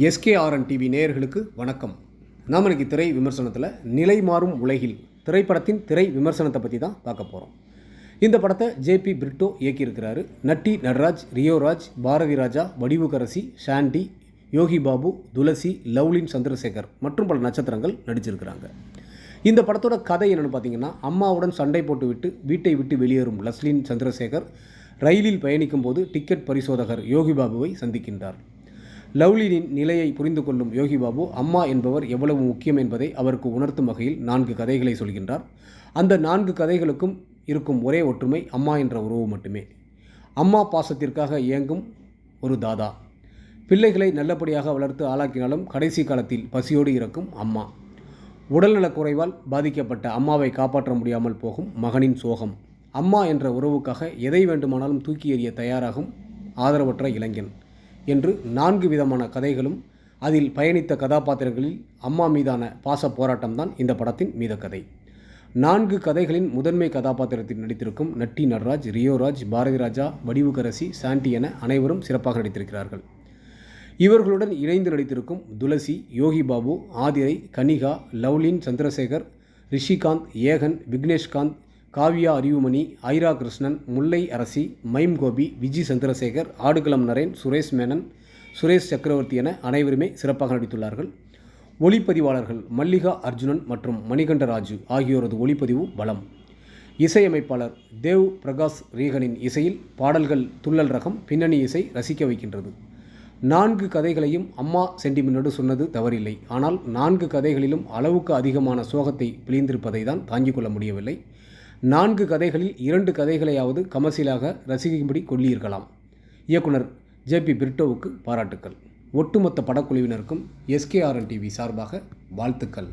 எஸ்கேஆர்என் TV நேயர்களுக்கு வணக்கம். நாம் இன்னைக்கு திரை விமர்சனத்தில் நிலை மாறும் உலகில் திரைப்படத்தின் திரை விமர்சனத்தை பற்றி தான் பார்க்க போகிறோம். இந்த படத்தை ஜேபி பிரிட்டோ இயக்கியிருக்கிறாரு. நட்டி நடராஜ், ரியோராஜ், பாரதி ராஜா, வடிவுக்கரசி, சாண்டி, யோகி பாபு, துளசி, லவ்லின் சந்திரசேகர் மற்றும் பல நட்சத்திரங்கள் நடிச்சிருக்கிறாங்க. இந்த படத்தோட கதை என்னென்னு பார்த்தீங்கன்னா, அம்மாவுடன் சண்டை போட்டுவிட்டு வீட்டை விட்டு வெளியேறும் லவ்லின் சந்திரசேகர் ரயிலில் பயணிக்கும் போது டிக்கெட் பரிசோதகர் யோகி பாபுவை சந்திக்கின்றார். லவ்லினின் நிலையை புரிந்து கொள்ளும் யோகி பாபு அம்மா என்பவர் எவ்வளவு முக்கியம் என்பதை அவருக்கு உணர்த்தும் வகையில் 4 கதைகளை சொல்கின்றார். அந்த 4 கதைகளுக்கும் இருக்கும் ஒரே ஒற்றுமை அம்மா என்ற உறவு மட்டுமே. அம்மா பாசத்திற்காக இயங்கும் ஒரு தாதா, பிள்ளைகளை நல்லபடியாக வளர்த்து ஆளாக்கினாலும் கடைசி காலத்தில் பசியோடு இறக்கும் அம்மா, உடல்நலக்குறைவால் பாதிக்கப்பட்ட அம்மாவை காப்பாற்ற முடியாமல் போகும் மகனின் சோகம், அம்மா என்ற உறவுக்காக எதை வேண்டுமானாலும் தூக்கி எறிய தயாராகும் ஆதரவற்ற இளைஞன் என்று 4 விதமான கதைகளும் அதில் பயணித்த கதாபாத்திரங்களில் அம்மா மீதான பாச போராட்டம்தான் இந்த படத்தின் மீத கதை. 4 கதைகளின் முதன்மை கதாபாத்திரத்தில் நடித்திருக்கும் நட்டி நடராஜ், ரியோராஜ், பாரதி ராஜா, வடிவுக்கரசி, சாண்டி என அனைவரும் சிறப்பாக நடித்திருக்கிறார்கள். இவர்களுடன் இணைந்து நடித்திருக்கும் துளசி, யோகி பாபு, ஆதிரை, கனிகா, லவ்லின் சந்திரசேகர், ரிஷிகாந்த், ஏகன், விக்னேஷ்காந்த், காவியா அறிவுமணி, ஐரா கிருஷ்ணன், முல்லை அரசி, மைம் கோபி, விஜி சந்திரசேகர், ஆடுகளம் நரேன், சுரேஷ் மேனன், சுரேஷ் சக்கரவர்த்தி என அனைவருமே சிறப்பாக நடித்துள்ளார்கள். ஒளிப்பதிவாளர்கள் மல்லிகா அர்ஜுனன் மற்றும் மணிகண்டராஜு ஆகியோரது ஒளிப்பதிவு பலம். இசையமைப்பாளர் தேவ் பிரகாஷ் ரீகனின் இசையில் பாடல்கள் துள்ளல் ரகம், பின்னணி இசை ரசிக்க வைக்கின்றது. 4 கதைகளையும் அம்மா சென்டிமெண்டோடு சொன்னது தவறில்லை. ஆனால் 4 கதைகளிலும் அளவுக்கு அதிகமான சோகத்தை பிழிந்திருப்பதை தான் தாங்கிக் கொள்ள முடியவில்லை. 4 கதைகளில் 2 கதைகளையாவது கமர்சியலாக ரசிக்கும்படி கொள்ளியிருக்கலாம். இயக்குனர் ஜேபி பிரிட்டோவுக்கு பாராட்டுக்கள். ஒட்டுமொத்த படக்குழுவினருக்கும் எஸ்கேஆர்என் டிவி சார்பாக வாழ்த்துக்கள்.